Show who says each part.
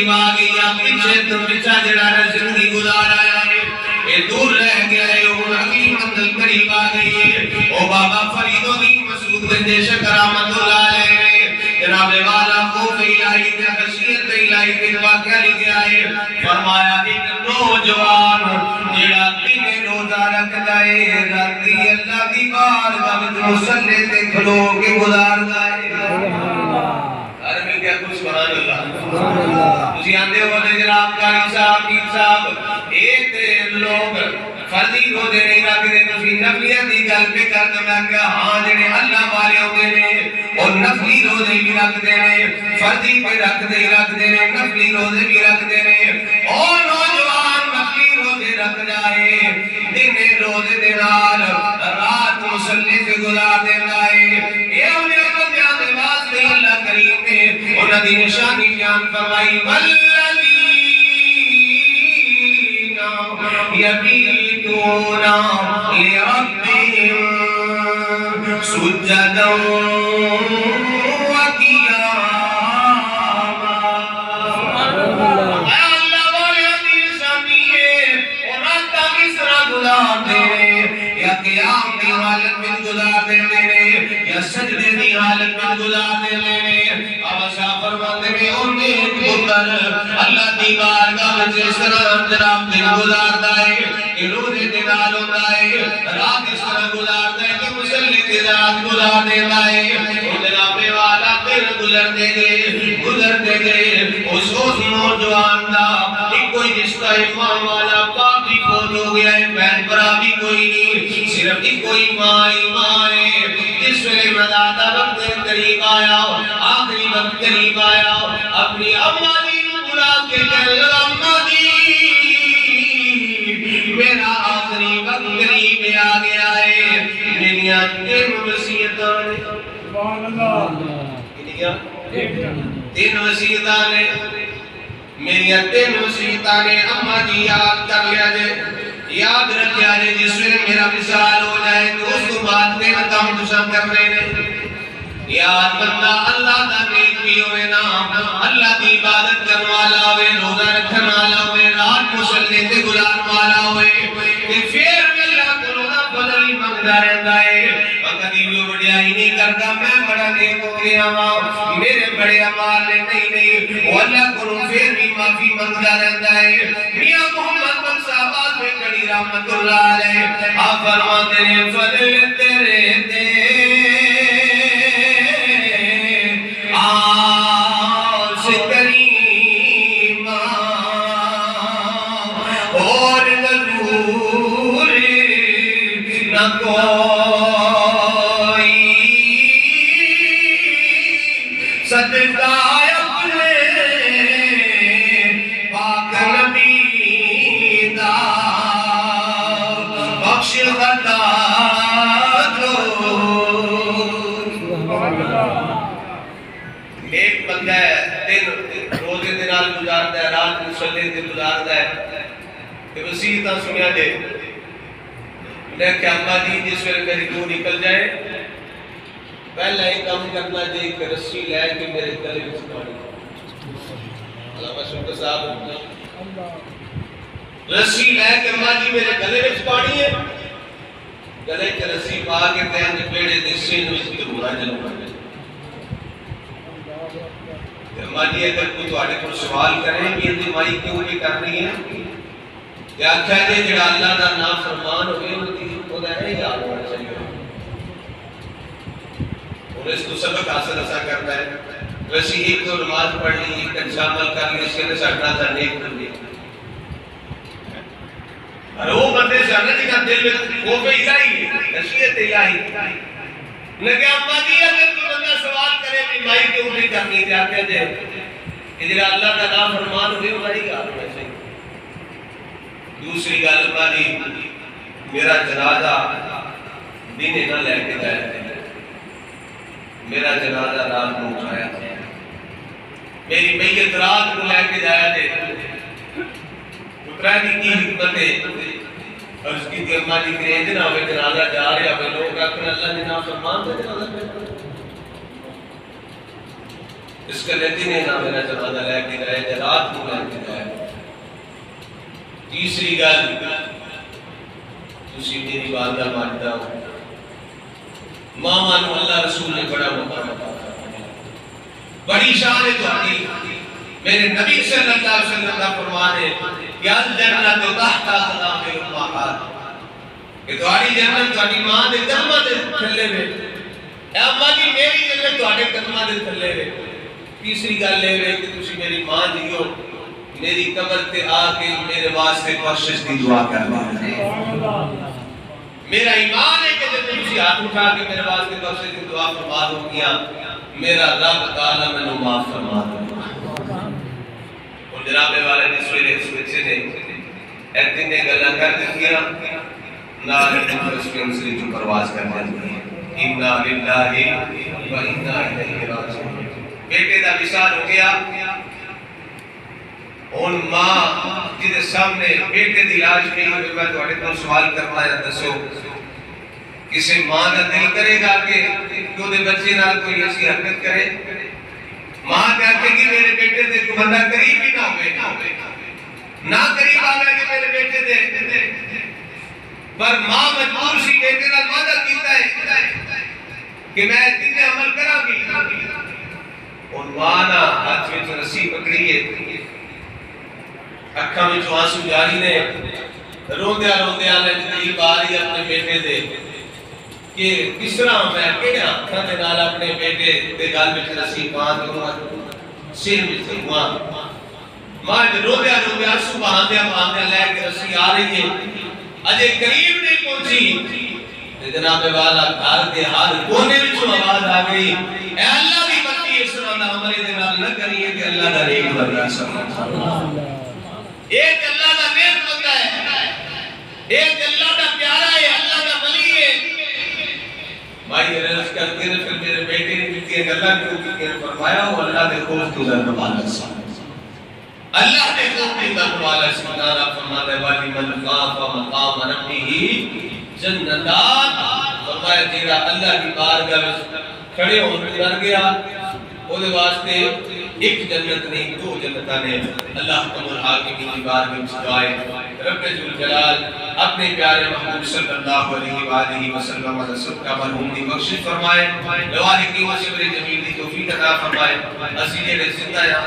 Speaker 1: قریب آ گئی پیچھے تو پیچھا جڑا زندگی گزار آیا ہے یہ دور رہ گیا ہے وہ اگلی منزل قریب آ گئی ہے او بابا فرید الدین مسعود گنج کرامت اللہ علیہ جناب والا خوف الہی تے خشیت الہی کے واقعہ لکھا ہے فرمایا ایک نوجوان جڑا تین روزہ رکھدا ہے راتی اللہ دی بارگاہ وچ مصلی تے کھلو کے گزاردا ہے عربی کیا کچھ سبحان اللہ تسی آندے ہو نے جناب قاری صاحب پیر صاحب ایک لوگ فرضی روزے نہیں رکھتے تسی نفلیت دی گل پہ کرتے میں کہ ہاں جڑے اللہ والے ہوندے نے اور نفلی روزے بھی رکھتے ہیں فرضی پہ رکھتے ہیں نفلی روزے بھی رکھتے ہیں اور نوجوان نفلی روزے رکھ جائے دن روزے دے نال رات مصلی سے گزار دیتا ہے یہ انہیں بندیاں دے واسطے اللہ کریم نے انہاں دی نشانی بیان فرمائی والذین یبیتون لربہم سجدا قیام دی حالت میں گزار دینے نے یا سجدے دی حالت میں گزار دینے نے آبشاہ فرماتے میں ان میں ایک پتر اللہ دی بارگاہ وچ اس طرح جناب دن گزارتا ہے کہ روزے دے نال ہوندا ہے رات اس طرح گزارتا ہے کہ مصلی تے رات گزار دیتا ہے او جناب والا دن گزرتے گئے اس نوجوان دا ایک کوئی رشتہ ایمان والا باپ بھی فوت ہو گیا ہے بہن برا بھی کوئی نہیں صرف ایک کوئی ماں ہے جس ویلے مدادہ وقت قریب آیا آخری وقت قریب آیا اپنی اماں دی بلا کے کہنے لگا اماں دی میرا آخری وقت قریب آ گیا ہے میری تین وصیتاں نے سبحان اللہ تین وصیتاں نے میری تین وصیتاں نے اماں جی یاد کر لیا جائے یاد رکھیا جائے جس میں میرا مثال ہو جائے تو اس کو بات میں کام تسان کر رہے ہیں یاد بندہ اللہ دا نیک بھی ہوئے نا اللہ دی عبادت کرنے والا ہوئے روزہ رکھنے والا ہوئے رات مصلی تے گزارنے والا ہوئے کہ پھر اللہ کو روزہ فضل ہی منگتا رہتا ہے اور کبھی بھی وڈیائی نہیں کرتا میں بڑا نیک ہو گیا ہوں میرے بڑے اعمال نے نہیں وہ اللہ کو پھر بھی معافی منگتا رہتا ہے میاں محمد بن صاحبات میں کڑی رحمت اللہ علیہ آپ فرماتے ہیں فضل تیرے دے آس کریمہ اور ضرور نہ کوئی صدقہ اپنے پاک نبی دا بخش خطا ایک بندہ ہے دن روزے دے نال گزارتا ہے رات مصلی تے گزارتا ہے کہ وصیتاں سنیا دے لیکن اماں جی جس ویلے میری روح نکل جائے پہلا ایک کام کرنا جائے کہ رسی لے کے میرے گلے وچ پانی علامہ شمس صاحب رسی لے کے اماں جی میرے گلے وچ پانی ہے گلے چ رسی پا کے تین پیڑے دے سین وچ ضرور جلوا اماں جی اگر کوئی تواڈے کول سوال کرے کہ یہ مائی کیوں نہیں کرنی ہے یا کہہ دے جڑا اللہ دا نام فرمان ہوئے ان کی خدا ہے یاد ہونا چاہیے اور اس کو سبق حاصل ایسا کرنا ہے ویسے ایک تو نماز پڑھ لی ایک اچھا عمل کر لی اس کے اندر سکنا تھا نیک کر لی اور وہ بندے سے آنا جی کا دل میں خوف الہی ہے خشیت الہی لیکن اماں جی اگر کوئی بندہ سوال کرے کہ مائی کیوں نہیں کرنی کیا کہہ دے کہ جڑا اللہ کا نام فرمان ہوئے ہماری یاد ہونا چاہیے دوسری گل ہماری میرا جنازہ دن نہ لے کے جائے میرا جنازہ رات کو اٹھایا میری میت رات کو لے کے جایا دے اترانی کی حکمت ہے اور اس کی اماں جی کریج نہ ہوئے جنازہ جا رہے ہوئے لوگ اپنے اللہ نے نام فرمان دے جنازہ پہ اس کا دن نہ میرا جنازہ لے کے گئے رات کو لے کے گئے. تیسری گل تسی میری والدہ مانتا ہو ماما نو اللہ رسول نے بڑا مقام عطا فرمایا بڑی شان ہے تہاڈی. میرے نبی صلی اللہ علیہ وسلم کا فرمان ہے کہ الجنت تحت اقدام الامہات کہ تہاڈی جنت تہاڈی ماں دے قدماں دے تھلے وے. اے اماں جی میری جنت تہاڈے قدماں دے تھلے وے. تیسری گل یہ ہے کہ تسی میری ماں جیو میری قبر تے آ کے میرے واسطے بخشش دی دعا کرنا. میرا ایمان ہے کہ جب تسی ہاتھ اٹھا کے میرے واسطے بخشش دی دعا فرما دو گیا میرا رب تعالی میں نو معاف فرما دے. اور جناب والے نے سویرے اس بچے نے ایتن نے گلا کر دیا نال اس سے جو پرواز کرنے لگی انا للہ و انا الیہ راجعون. بیٹے دا وصال ہو گیا. ان ماں جدے سامنے بیٹے دی لاش پئی ہوئی میں تواڈے کول سوال کرنا ہے دسو کسی ماں دا دل کرے گا کہ دے بچے نال کوئی ایسی حرکت کرے؟ ماں کہتے کہ میرے بیٹے دے کو بندہ قریب ہی نہ ہوئے نہ قریب آگا کہ میرے بیٹے دے پر ماں مجبور سی بیٹے نال وعدہ کیتا ہے کہ میں تینے عمل کراں گی. اور مانا ہاتھ میں رسی پکڑی ہے اکھاں میں آنسو جاری نے روندیا نزدیک آ رہی اپنے بیٹے دے کہ کس طرح میں کہڑے ہاتھاں دے نال اپنے بیٹے دے گل وچ رسی باندھ دوں سر وچ ہوا. ماں روندیا آنسو بہاندیا لے کے رسی آ رہی ہے اجے قریب نہیں پہنچی جناب والا گھر دے ہر کونے وچ آواز آ گئی اے اللہ دی بندی اس طرح دا عمل دے نال نہ کریے کہ اللہ دا نیک بندہ سبحان اللہ. ایک اللہ دا نیک بندہ ہے ایک اللہ دا پیارا ہے اللہ دا ولی ہے. بھائی عرض کرتے ہیں پھر میرے بیٹے نے بھی اللہ کیوں کہ فرمایا ہو اللہ دے خوف تو ڈرنے والا سی اللہ دے خوف تو ڈرنے والا سی. اللہ فرماتا ہے والی من خاف مقام ربہ جنتان فرمایا جیڑا اللہ کی بارگاہ میں کھڑے ہونے ڈر گیا وہ دے واسطے ایک جنت نہیں دو جنتاں نے. اللہ تمہر حاکم کی بارگاہ میں سجائے رب ذوالجلال اپنے پیارے محبوب صلی اللہ علیہ وآلہ وسلم علیہ سب کا مرحوم دی بخشش فرمائے. لوالکی و شبر جمیل دی توفیق عطا فرمائے. اسی جڑے زندہ